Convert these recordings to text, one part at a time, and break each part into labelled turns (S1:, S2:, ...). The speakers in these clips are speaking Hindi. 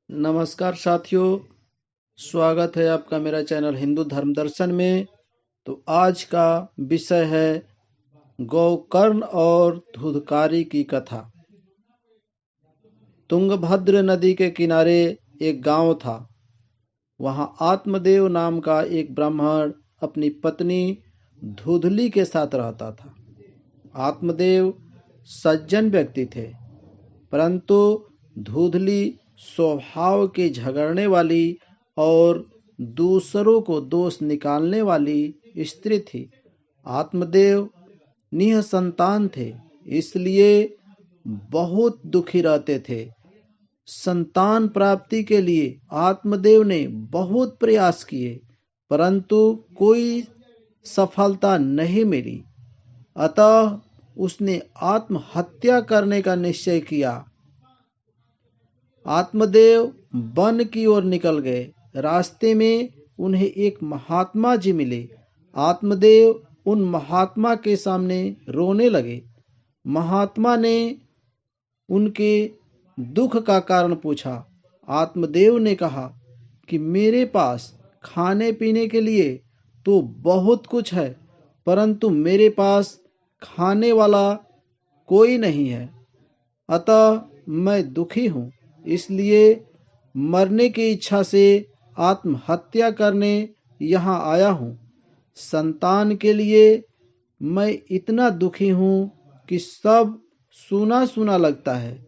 S1: नमस्कार साथियों, स्वागत है आपका मेरा चैनल हिंदू धर्म दर्शन में। तो आज का विषय है गोकर्ण और धुंधकारी की कथा। तुंगभद्र नदी के किनारे एक गांव था। वहां आत्मदेव नाम का एक ब्राह्मण अपनी पत्नी धुधली के साथ रहता था। आत्मदेव सज्जन व्यक्ति थे, परंतु धुधली स्वभाव की झगड़ने वाली और दूसरों को दोष निकालने वाली स्त्री थी। आत्मदेव निःसंतान थे, इसलिए बहुत दुखी रहते थे। संतान प्राप्ति के लिए आत्मदेव ने बहुत प्रयास किए, परंतु कोई सफलता नहीं मिली। अतः उसने आत्महत्या करने का निश्चय किया। आत्मदेव वन की ओर निकल गए। रास्ते में उन्हें एक महात्मा जी मिले। आत्मदेव उन महात्मा के सामने रोने लगे। महात्मा ने उनके दुख का कारण पूछा। आत्मदेव ने कहा कि मेरे पास खाने पीने के लिए तो बहुत कुछ है, परंतु मेरे पास खाने वाला कोई नहीं है। अतः मैं दुखी हूँ, इसलिए मरने की इच्छा से आत्महत्या करने यहाँ आया हूँ। संतान के लिए मैं इतना दुखी हूँ कि सब सूना सूना लगता है।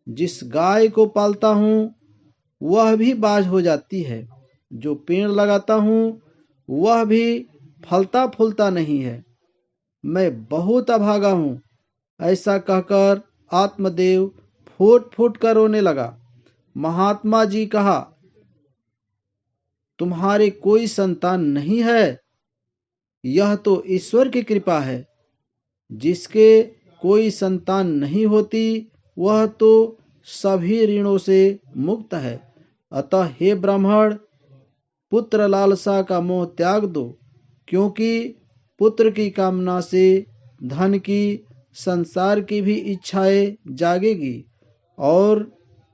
S1: जिस गाय को पालता हूँ वह भी बाज हो जाती है। जो पेड़ लगाता हूँ वह भी फलता फूलता नहीं है। मैं बहुत अभागा हूँ। ऐसा कहकर आत्मदेव फूट फूट कर रोने लगा। महात्मा जी कहा, तुम्हारे कोई संतान नहीं है? यह तो ईश्वर की कृपा है। जिसके कोई संतान नहीं होती वह तो सभी ऋणों से मुक्त है। अतः हे ब्राह्मण, पुत्र लालसा का मोह त्याग दो, क्योंकि पुत्र की कामना से धन की, संसार की भी इच्छाएं जागेगी और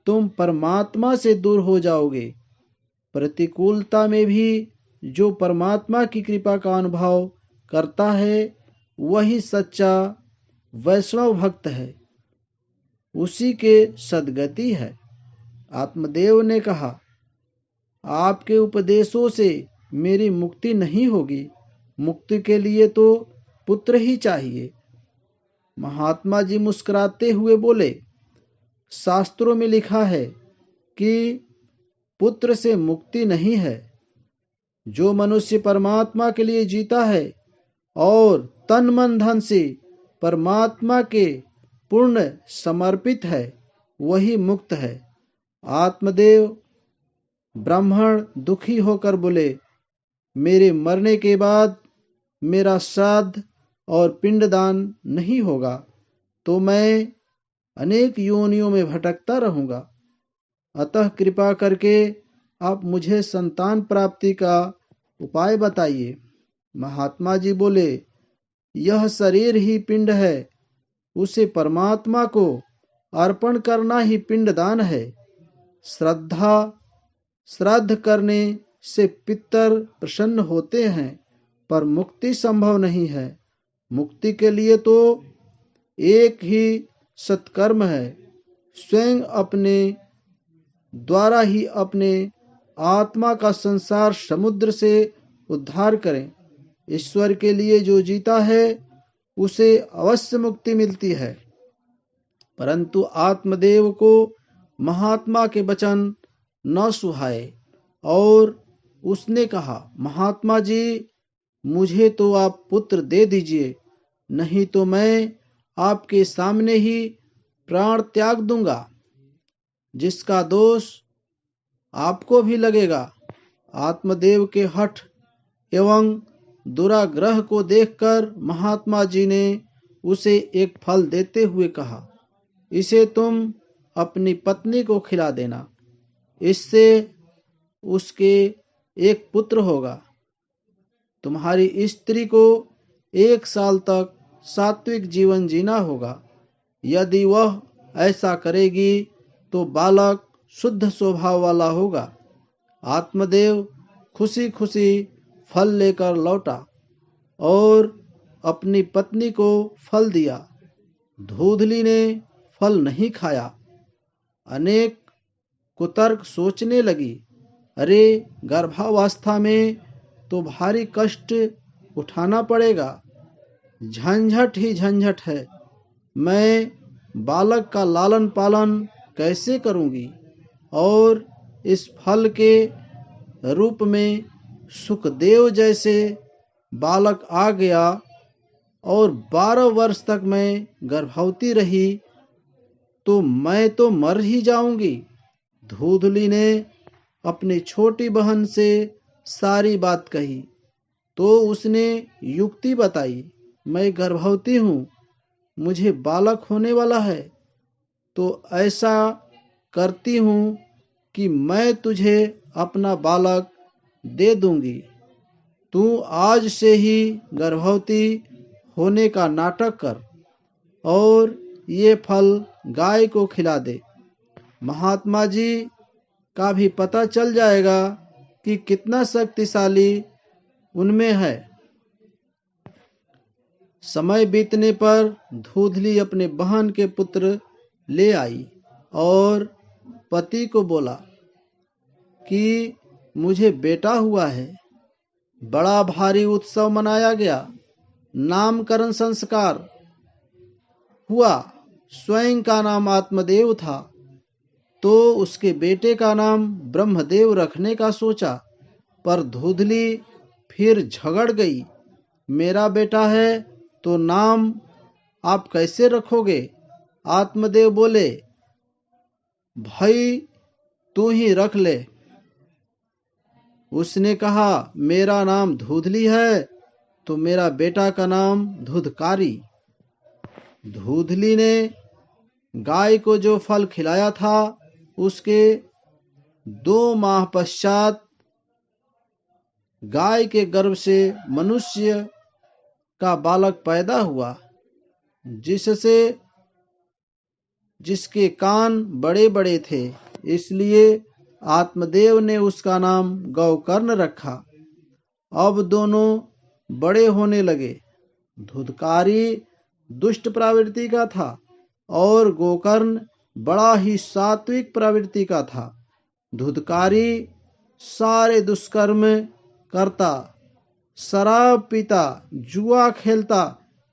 S1: तुम परमात्मा से दूर हो जाओगे। प्रतिकूलता में भी जो परमात्मा की कृपा का अनुभव करता है वही सच्चा वैष्णव भक्त है, उसी के सद्गति है। आत्मदेव ने कहा, आपके उपदेशों से मेरी मुक्ति नहीं होगी। मुक्ति के लिए तो पुत्र ही चाहिए। महात्मा जी मुस्कुराते हुए बोले, शास्त्रों में लिखा है कि पुत्र से मुक्ति नहीं है। जो मनुष्य परमात्मा के लिए जीता है और तन मन धन से परमात्मा के पूर्ण समर्पित है, वही मुक्त है। आत्मदेव ब्राह्मण दुखी होकर बोले, मेरे मरने के बाद मेरा श्राद्ध और पिंडदान नहीं होगा तो मैं अनेक योनियों में भटकता रहूंगा। अतः कृपा करके आप मुझे संतान प्राप्ति का उपाय बताइए। महात्मा जी बोले, यह शरीर ही पिंड है, उसे परमात्मा को अर्पण करना ही पिंडदान है। श्राद्ध करने से पितर प्रसन्न होते हैं, पर मुक्ति संभव नहीं है। मुक्ति के लिए तो एक ही सत्कर्म है, स्वयं अपने द्वारा ही अपने आत्मा का संसार समुद्र से उद्धार करें। ईश्वर के लिए जो जीता है उसे अवश्य मुक्ति मिलती है। परंतु आत्मदेव को महात्मा के वचन न सुहाए और उसने कहा, महात्मा जी, मुझे तो आप पुत्र दे दीजिए, नहीं तो मैं आपके सामने ही प्राण त्याग दूंगा, जिसका दोष आपको भी लगेगा। आत्मदेव के हठ एवं दुराग्रह को देखकर महात्मा जी ने उसे एक फल देते हुए कहा, इसे तुम अपनी पत्नी को खिला देना, इससे उसके एक पुत्र होगा। तुम्हारी स्त्री को 1 साल तक सात्विक जीवन जीना होगा। यदि वह ऐसा करेगी तो बालक शुद्ध स्वभाव वाला होगा। आत्मदेव खुशी खुशी फल लेकर लौटा और अपनी पत्नी को फल दिया। धूधली ने फल नहीं खाया। अनेक कुतर्क सोचने लगी, अरे गर्भावस्था में तो भारी कष्ट उठाना पड़ेगा, झंझट ही झंझट है। मैं बालक का लालन पालन कैसे करूंगी? और इस फल के रूप में सुखदेव जैसे बालक आ गया और 12 वर्ष तक मैं गर्भवती रही, तो मैं तो मर ही जाऊंगी। धूधली ने अपनी छोटी बहन से सारी बात कही तो उसने युक्ति बताई, मैं गर्भवती हूँ, मुझे बालक होने वाला है, तो ऐसा करती हूँ कि मैं तुझे अपना बालक दे दूंगी। तू आज से ही गर्भवती होने का नाटक कर और ये फल गाय को खिला दे। महात्मा जी का भी पता चल जाएगा कि कितना शक्तिशाली उनमें है। समय बीतने पर धूधली अपने बहन के पुत्र ले आई और पति को बोला कि मुझे बेटा हुआ है। बड़ा भारी उत्सव मनाया गया, नामकरण संस्कार हुआ। स्वयं का नाम आत्मदेव था, तो उसके बेटे का नाम ब्रह्मदेव रखने का सोचा, पर धूधली फिर झगड़ गई। मेरा बेटा है तो नाम आप कैसे रखोगे? आत्मदेव बोले, भाई तू ही रख ले। उसने कहा, मेरा नाम धूधली है तो मेरा बेटा का नाम धुधकारी। धूधली ने गाय को जो फल खिलाया था, उसके 2 माह पश्चात गाय के गर्भ से मनुष्य का बालक पैदा हुआ, जिसके कान बड़े बड़े थे, इसलिए आत्मदेव ने उसका नाम गौकर्ण रखा। अब दोनों बड़े होने लगे। धुधकारी दुष्ट प्रवृत्ति का था और गोकर्ण बड़ा ही सात्विक प्रवृत्ति का था। धुधकारी सारे दुष्कर्म करता, शराब पीता, जुआ खेलता,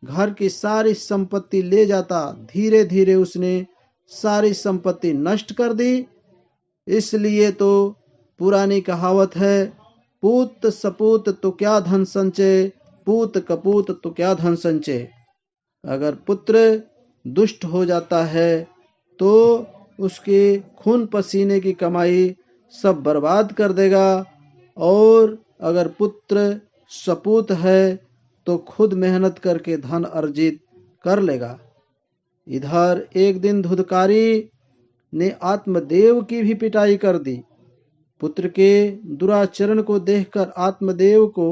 S1: घर की सारी संपत्ति ले जाता। धीरे धीरे उसने सारी संपत्ति नष्ट कर दी। इसलिए तो पुरानी कहावत है, पूत सपूत तो क्या धन संचय, पूत कपूत तो क्या धन संचय। अगर पुत्र दुष्ट हो जाता है तो उसके खून पसीने की कमाई सब बर्बाद कर देगा, और अगर पुत्र सपूत है तो खुद मेहनत करके धन अर्जित कर लेगा। इधर एक दिन धुधकारी ने आत्मदेव की भी पिटाई कर दी। पुत्र के दुराचरण को देखकर आत्मदेव को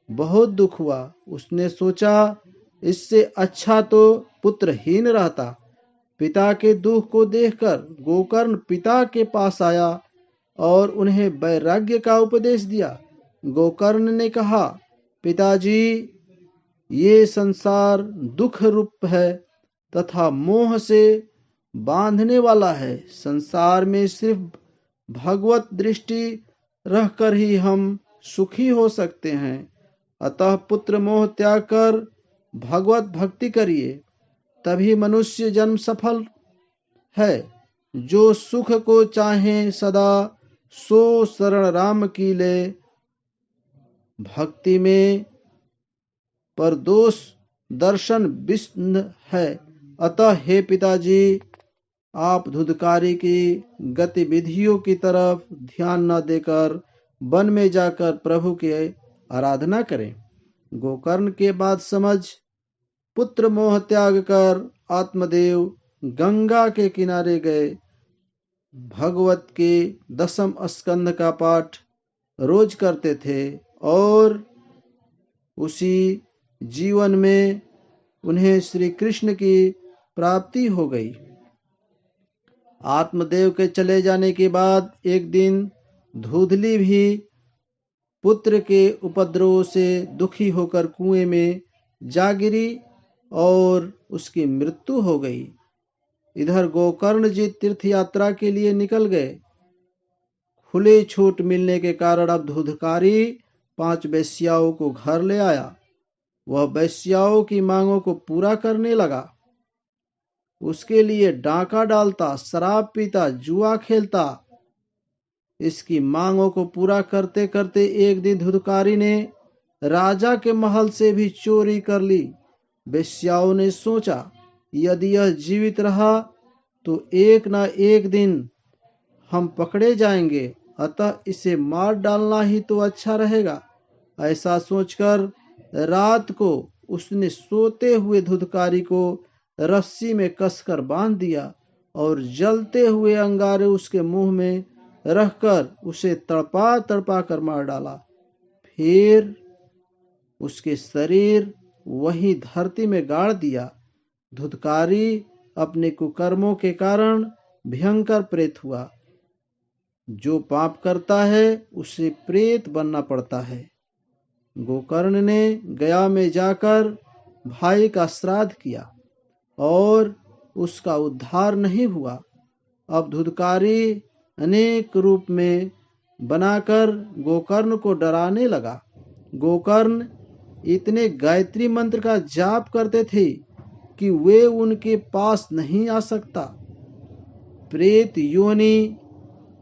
S1: बहुत दुख हुआ। उसने सोचा, इससे अच्छा तो पुत्रहीन रहता। पिता के दुख को देखकर गोकर्ण पिता के पास आया और उन्हें वैराग्य का उपदेश दिया। गोकर्ण ने कहा, पिताजी, ये संसार दुख रूप है तथा मोह से बांधने वाला है। संसार में सिर्फ भगवत दृष्टि रहकर ही हम सुखी हो सकते हैं। अतः पुत्र मोह त्याग कर भगवत भक्ति करिए, तभी मनुष्य जन्म सफल है। जो सुख को चाहे सदा, सो शरण राम की ले। भक्ति में परदोष दर्शन विष्णु है। अतः हे पिताजी, आप धुधकारी की गतिविधियों की तरफ ध्यान न देकर वन में जाकर प्रभु की आराधना करें। गोकर्ण के बाद समझ पुत्र मोह त्याग कर आत्मदेव गंगा के किनारे गए। भगवत के 10वें स्कंद का पाठ रोज करते थे और उसी जीवन में उन्हें श्री कृष्ण की प्राप्ति हो गई। आत्मदेव के चले जाने के बाद एक दिन धुंधली भी पुत्र के उपद्रव से दुखी होकर कुएं में जा गिरी और उसकी मृत्यु हो गई। इधर गोकर्ण जी तीर्थ यात्रा के लिए निकल गए। खुली छूट मिलने के कारण अब धुंधकारी 5 वेश्याओं को घर ले आया। वह वेश्याओं की मांगों को पूरा करने लगा। उसके लिए डांका डालता, शराब पीता, जुआ खेलता। इसकी मांगों को पूरा करते करते एक दिन धुंधकारी ने राजा के महल से भी चोरी कर ली। वेश्याओं ने सोचा, यदि यह जीवित रहा तो एक न एक दिन हम पकड़े जाएंगे, अतः इसे मार डालना ही तो अच्छा रहेगा। ऐसा सोचकर रात को उसने सोते हुए धुंधकारी को रस्सी में कसकर बांध दिया और जलते हुए अंगारे उसके मुंह में रखकर उसे तड़पा तड़पा कर मार डाला। फिर उसके शरीर वही धरती में गाड़ दिया। धुंधकारी अपने कुकर्मों के कारण भयंकर प्रेत हुआ। जो पाप करता है उसे प्रेत बनना पड़ता है। गोकर्ण ने गया में जाकर भाई का श्राद्ध किया और उसका उद्धार नहीं हुआ। अब धुंधकारी अनेक रूप में बनाकर गोकर्ण को डराने लगा। गोकर्ण इतने गायत्री मंत्र का जाप करते थे कि वे उनके पास नहीं आ सकता। प्रेत योनि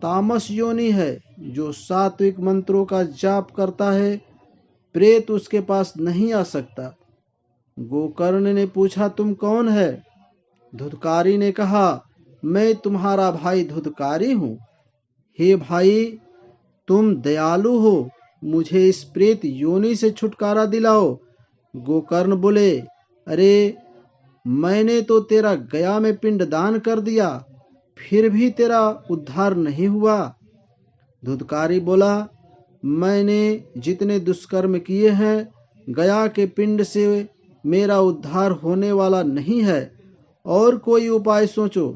S1: तामस योनि है। जो सात्विक मंत्रों का जाप करता है, प्रेत उसके पास नहीं आ सकता। गोकर्ण ने पूछा, तुम कौन है? धुंधकारी ने कहा, मैं तुम्हारा भाई धुंधकारी हूँ। हे भाई, तुम दयालु हो, मुझे इस प्रेत योनि से छुटकारा दिलाओ। गोकर्ण बोले, अरे मैंने तो तेरा गया में पिंडदान कर दिया, फिर भी तेरा उद्धार नहीं हुआ। धुंधकारी बोला, मैंने जितने दुष्कर्म किए हैं, गया के पिंड से मेरा उद्धार होने वाला नहीं है, और कोई उपाय सोचो।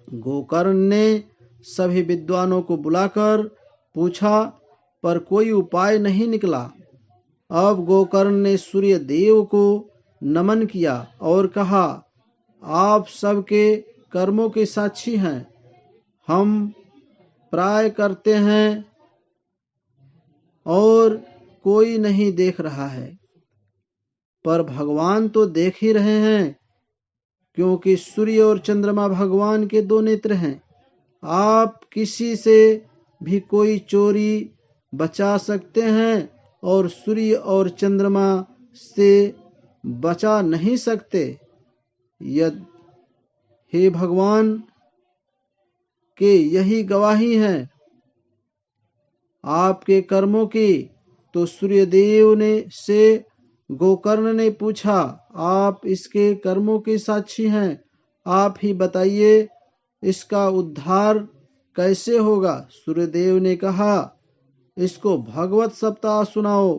S1: गोकर्ण ने सभी विद्वानों को बुलाकर पूछा, पर कोई उपाय नहीं निकला। अब गोकर्ण ने सूर्य देव को नमन किया और कहा, आप सबके कर्मों के साक्षी हैं। हम प्राय करते हैं और कोई नहीं देख रहा है, पर भगवान तो देख ही रहे हैं, क्योंकि सूर्य और चंद्रमा भगवान के 2 नेत्र हैं। आप किसी से भी कोई चोरी बचा सकते हैं और सूर्य और चंद्रमा से बचा नहीं सकते। यद हे भगवान के यही गवाही है आपके कर्मों की। तो सूर्यदेव ने से गोकर्ण ने पूछा, आप इसके कर्मों के साक्षी हैं, आप ही बताइए इसका उद्धार कैसे होगा। सूर्यदेव ने कहा, इसको भगवत सप्ताह सुनाओ,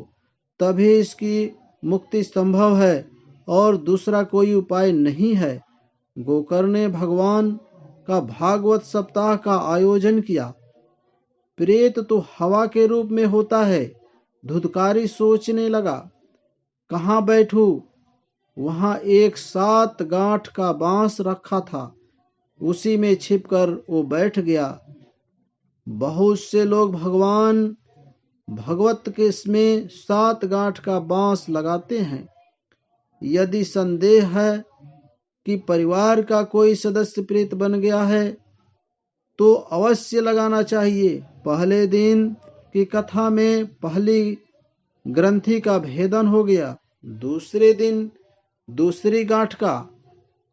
S1: तभी इसकी मुक्ति संभव है, और दूसरा कोई उपाय नहीं है। गोकर्ण ने भगवान का भागवत सप्ताह का आयोजन किया। प्रेत तो हवा के रूप में होता है। धुंधकारी सोचने लगा, कहाँ बैठूं? वहां एक 7 गांठ का बांस रखा था, उसी में छिपकर वो बैठ गया। बहुत से लोग भगवान भगवत के इसमें 7 गांठ का बांस लगाते हैं। यदि संदेह है कि परिवार का कोई सदस्य प्रेत बन गया है, तो अवश्य लगाना चाहिए। पहले दिन की कथा में पहली ग्रंथि का भेदन हो गया, दूसरे दिन दूसरी गांठ का।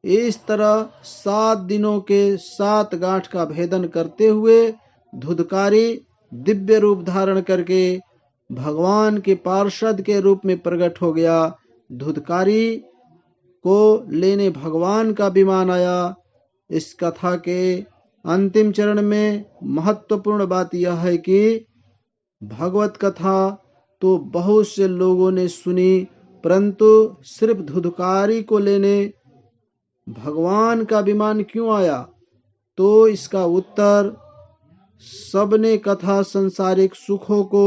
S1: इस तरह 7 दिनों के 7 गांठ का भेदन करते हुए धुंधकारी दिव्य रूप धारण करके भगवान के पार्षद के रूप में प्रकट हो गया। धुंधकारी को लेने भगवान का विमान आया। इस कथा के अंतिम चरण में महत्वपूर्ण बात यह है कि भगवत कथा तो बहुत से लोगों ने सुनी, परंतु सिर्फ धुंधकारी को लेने भगवान का विमान क्यों आया? तो इसका उत्तर सबने कथा संसारिक सुखों को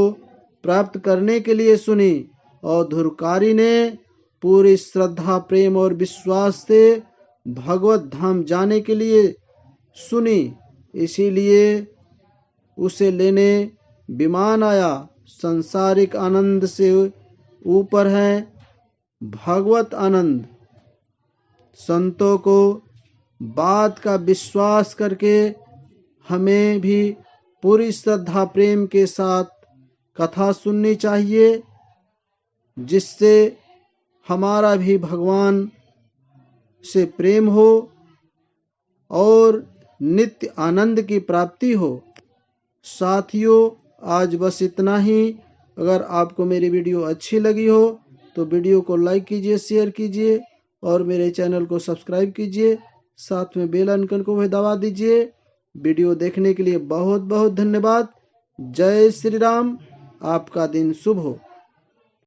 S1: प्राप्त करने के लिए सुनी और धुरकारी ने पूरी श्रद्धा, प्रेम और विश्वास से भगवत धाम जाने के लिए सुनी। इसीलिए उसे लेने विमान आया। संसारिक आनंद से ऊपर है भगवत आनंद। संतों को बात का विश्वास करके हमें भी पूरी श्रद्धा प्रेम के साथ कथा सुननी चाहिए, जिससे हमारा भी भगवान से प्रेम हो और नित्य आनंद की प्राप्ति हो। साथियों, आज बस इतना ही। अगर आपको मेरी वीडियो अच्छी लगी हो तो वीडियो को लाइक कीजिए, शेयर कीजिए और मेरे चैनल को सब्सक्राइब कीजिए। साथ में बेल आइकन को भी दबा दीजिए। वीडियो देखने के लिए बहुत बहुत धन्यवाद। जय श्री राम। आपका दिन शुभ हो।